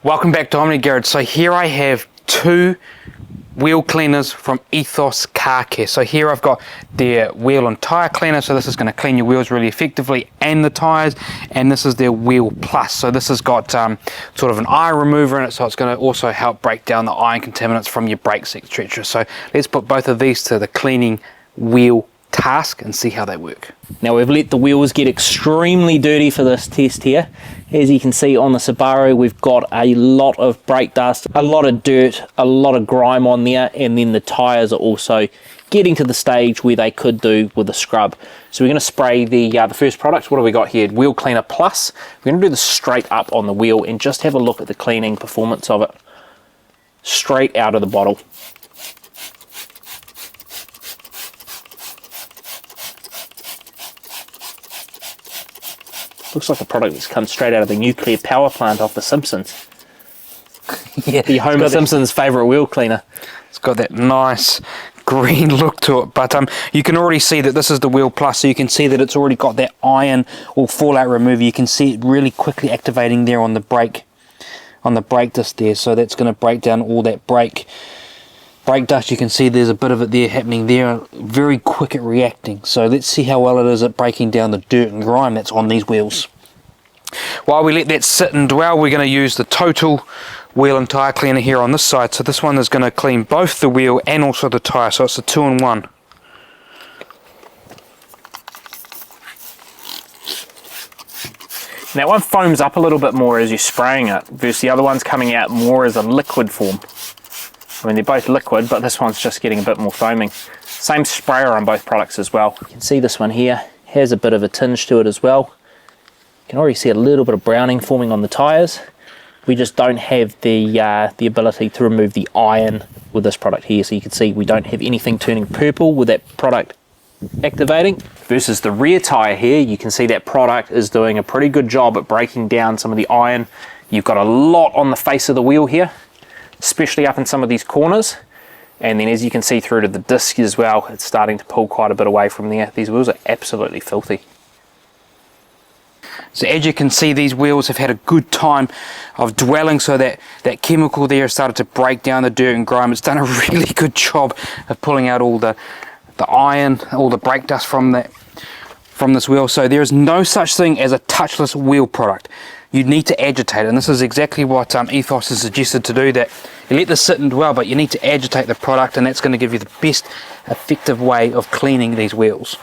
Welcome back to Omni Garage. So here I have two wheel cleaners from Ethos Car Care. So here I've got their wheel and tyre cleaner, so this is going to clean your wheels really effectively and the tyres, and this is their Wheel Plus. So this has got sort of an iron remover in it, so it's going to also help break down the iron contaminants from your brakes, etc. So let's put both of these to the cleaning wheel task and see how they work. Now we've let the wheels get extremely dirty for this test here. As you can see on the Subaru, we've got a lot of brake dust, a lot of dirt, a lot of grime on there, and then the tyres are also getting to the stage where they could do with a scrub. So we're going to spray the first product. What have we got here? Wheel Cleaner Plus. We're going to do this straight up on the wheel and just have a look at the cleaning performance of it. Straight out of the bottle. Looks like a product that's come straight out of the nuclear power plant off The Simpsons. Yeah, the Homer Simpson's favourite wheel cleaner. It's got that nice green look to it, but you can already see that this is the Wheel Plus, so you can see that it's already got that iron or fallout remover. You can see it really quickly activating there on the brake disc there, so that's going to break down all that brake dust. You can see there's a bit of it there happening there, very quick at reacting. So let's see how well it is at breaking down the dirt and grime that's on these wheels. While we let that sit and dwell, we're going to use the Total wheel and tyre cleaner here on this side. So this one is going to clean both the wheel and also the tyre, so it's a 2-in-1. That one foams up a little bit more as you're spraying it, versus the other one's coming out more as a liquid form. I mean, they're both liquid, but this one's just getting a bit more foaming. Same sprayer on both products as well. You can see this one here has a bit of a tinge to it as well. You can already see a little bit of browning forming on the tyres. We just don't have the ability to remove the iron with this product here. So you can see we don't have anything turning purple with that product activating. Versus the rear tyre here, you can see that product is doing a pretty good job at breaking down some of the iron. You've got a lot on the face of the wheel here, especially up in some of these corners, and then as you can see through to the disc as well, it's starting to pull quite a bit away from there. These wheels are absolutely filthy. So as you can see, these wheels have had a good time of dwelling, so that chemical there has started to break down the dirt and grime. It's done a really good job of pulling out all the iron, all the brake dust from this wheel. So there is no such thing as a touchless wheel product. You need to agitate it, and this is exactly what Ethos has suggested to do, that you let this sit and dwell, but you need to agitate the product, and that's going to give you the best effective way of cleaning these wheels.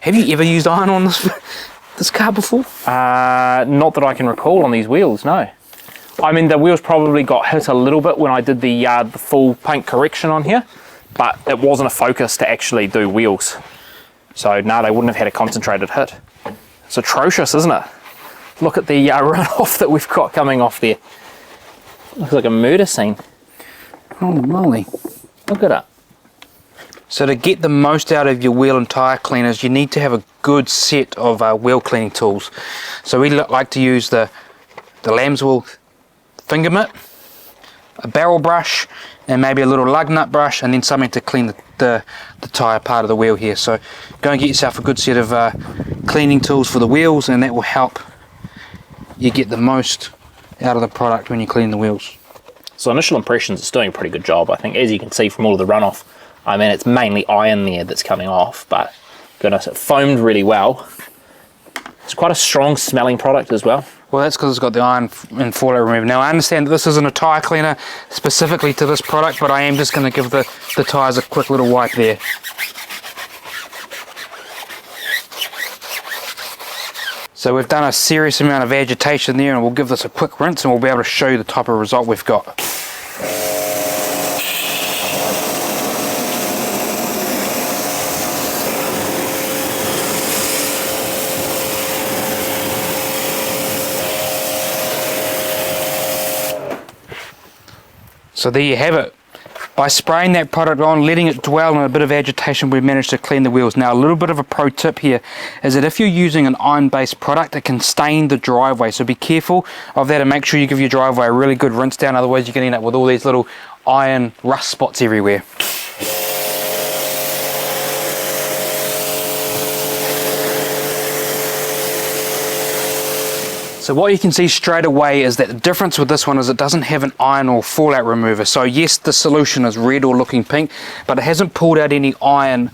Have you ever used iron on this car before? Not that I can recall on these wheels, no. I mean, the wheels probably got hit a little bit when I did the full paint correction on here, but it wasn't a focus to actually do wheels. So no, they wouldn't have had a concentrated hit. It's atrocious, isn't it? Look at the runoff that we've got coming off there. Looks like a murder scene. Holy moly. Look at it. So to get the most out of your wheel and tyre cleaners, you need to have a good set of wheel cleaning tools. So we like to use the lambswool finger mitt, a barrel brush, and maybe a little lug nut brush, and then something to clean the tyre part of the wheel here. So go and get yourself a good set of cleaning tools for the wheels, and that will help you get the most out of the product when you clean the wheels. So initial impressions, it's doing a pretty good job. I think, as you can see from all of the runoff, I mean, it's mainly iron there that's coming off, but goodness, it foamed really well. It's quite a strong smelling product as well. Well, that's because it's got the iron and fallout remover. Now, I understand that this isn't a tyre cleaner specifically to this product, but I am just going to give the tyres a quick little wipe there. So we've done a serious amount of agitation there, and we'll give this a quick rinse, and we'll be able to show you the type of result we've got. So there you have it. By spraying that product on, letting it dwell in a bit of agitation, we've managed to clean the wheels. Now, a little bit of a pro tip here is that if you're using an iron-based product, it can stain the driveway. So be careful of that and make sure you give your driveway a really good rinse down. Otherwise, you can end up with all these little iron rust spots everywhere. So what you can see straight away is that the difference with this one is it doesn't have an iron or fallout remover. So yes, the solution is red or looking pink, but it hasn't pulled out any iron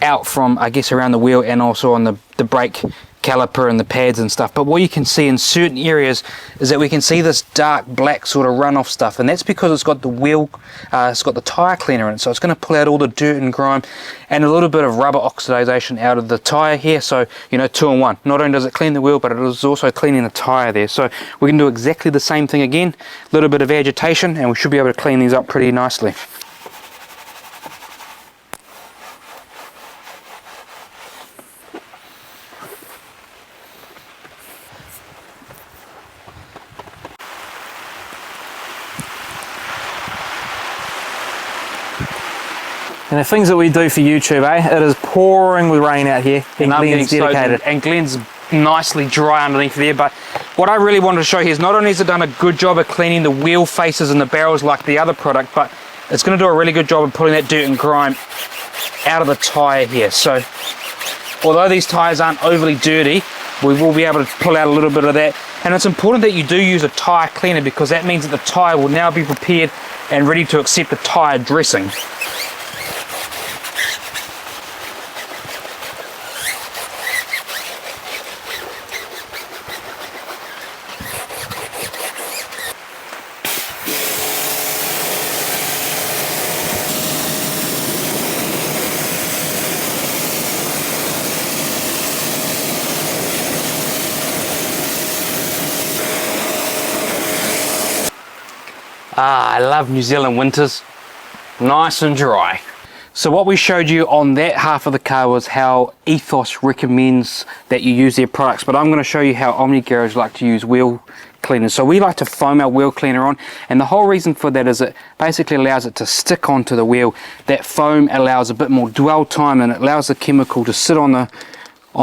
out from, I guess, around the wheel and also on the brake caliper and the pads and stuff. But what you can see in certain areas is that we can see this dark black sort of runoff stuff, and that's because it's got the wheel, it's got the tyre cleaner in it, so it's going to pull out all the dirt and grime and a little bit of rubber oxidization out of the tyre here. So, you know, 2 in 1. Not only does it clean the wheel, but it is also cleaning the tyre there. So we can do exactly the same thing again, a little bit of agitation, and we should be able to clean these up pretty nicely. And the things that we do for YouTube, it is pouring with rain out here, and Glenn's dedicated. And Glenn's nicely dry underneath there, but what I really wanted to show here is not only has it done a good job of cleaning the wheel faces and the barrels like the other product, but it's going to do a really good job of pulling that dirt and grime out of the tyre here. So although these tyres aren't overly dirty, we will be able to pull out a little bit of that. And it's important that you do use a tyre cleaner, because that means that the tyre will now be prepared and ready to accept the tyre dressing. I love New Zealand winters, nice and dry. So what we showed you on that half of the car was how Ethos recommends that you use their products, but I'm going to show you how Omni Garage like to use wheel cleaners. So we like to foam our wheel cleaner on, and the whole reason for that is it basically allows it to stick onto the wheel. That foam allows a bit more dwell time, and it allows the chemical to sit on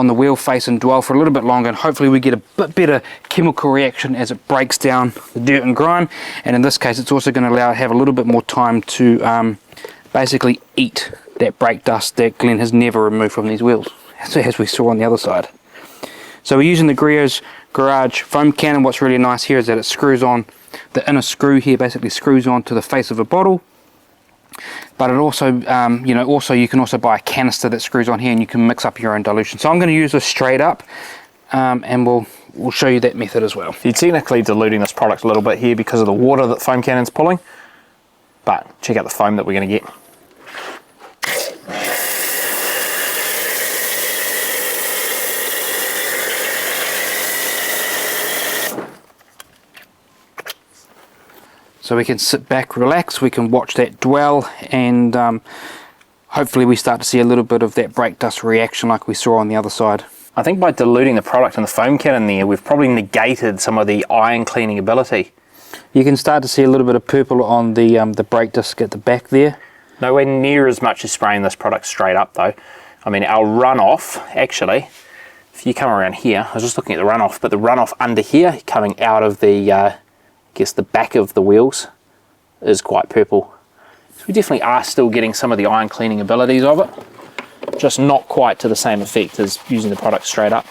the wheel face and dwell for a little bit longer, and hopefully we get a bit better chemical reaction as it breaks down the dirt and grime. And in this case, it's also going to allow it to have a little bit more time to basically eat that brake dust that Glenn has never removed from these wheels, so as we saw on the other side. So we're using the Garage foam cannon. What's really nice here is that it screws on, the inner screw here basically screws onto the face of a bottle. But it also, you can also buy a canister that screws on here, and you can mix up your own dilution. So I'm going to use this straight up, and we'll show you that method as well. You're technically diluting this product a little bit here because of the water that foam cannon's pulling, but check out the foam that we're going to get. So we can sit back, relax, we can watch that dwell, and hopefully we start to see a little bit of that brake dust reaction like we saw on the other side. I think by diluting the product in the foam cannon there, we've probably negated some of the iron cleaning ability. You can start to see a little bit of purple on the brake disc at the back there. Nowhere near as much as spraying this product straight up though. I mean, our runoff, actually, if you come around here, I was just looking at the runoff, but the runoff under here, coming out of the, I guess the back of the wheels, is quite purple. So we definitely are still getting some of the iron cleaning abilities of it, just not quite to the same effect as using the product straight up.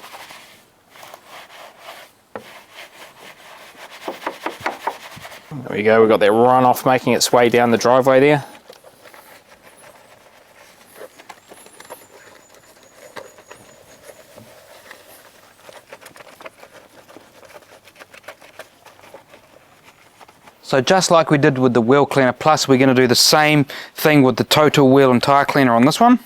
There we go, we've got that runoff making its way down the driveway there. So just like we did with the Wheel Cleaner Plus, we're going to do the same thing with the Total Wheel and Tyre Cleaner on this one.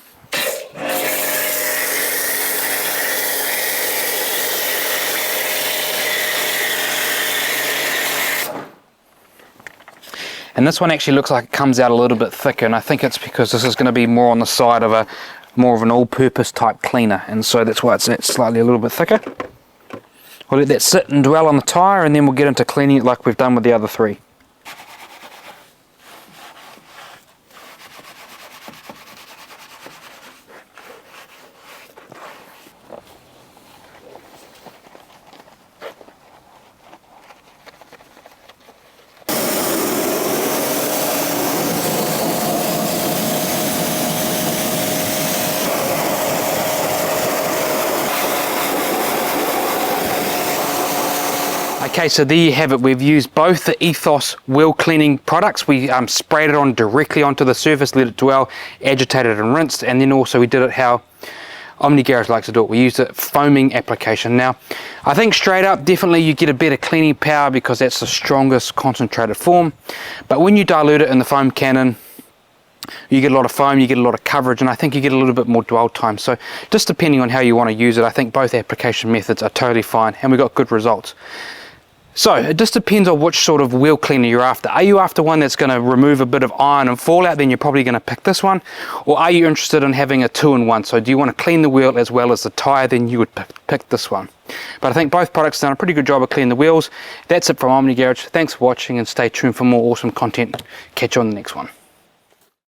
And this one actually looks like it comes out a little bit thicker, and I think it's because this is going to be more on the side of more of an all-purpose type cleaner, and so that's why it's slightly a little bit thicker. We'll let that sit and dwell on the tyre, and then we'll get into cleaning it like we've done with the other three. Okay, so there you have it. We've used both the Ethos wheel cleaning products. We sprayed it on directly onto the surface, let it dwell, agitated and rinsed, and then also we did it how Omni Garage likes to do it. We used a foaming application. Now, I think straight up, definitely you get a better cleaning power because that's the strongest concentrated form. But when you dilute it in the foam cannon, you get a lot of foam, you get a lot of coverage, and I think you get a little bit more dwell time. So just depending on how you want to use it, I think both application methods are totally fine, and we got good results. So it just depends on which sort of wheel cleaner you're after. Are you after one that's going to remove a bit of iron and fallout? Then you're probably going to pick this one. Or are you interested in having a 2-in-1? So do you want to clean the wheel as well as the tyre? Then you would pick this one. But I think both products done a pretty good job of cleaning the wheels. That's it from Omni Garage. Thanks for watching and stay tuned for more awesome content. Catch you on the next one.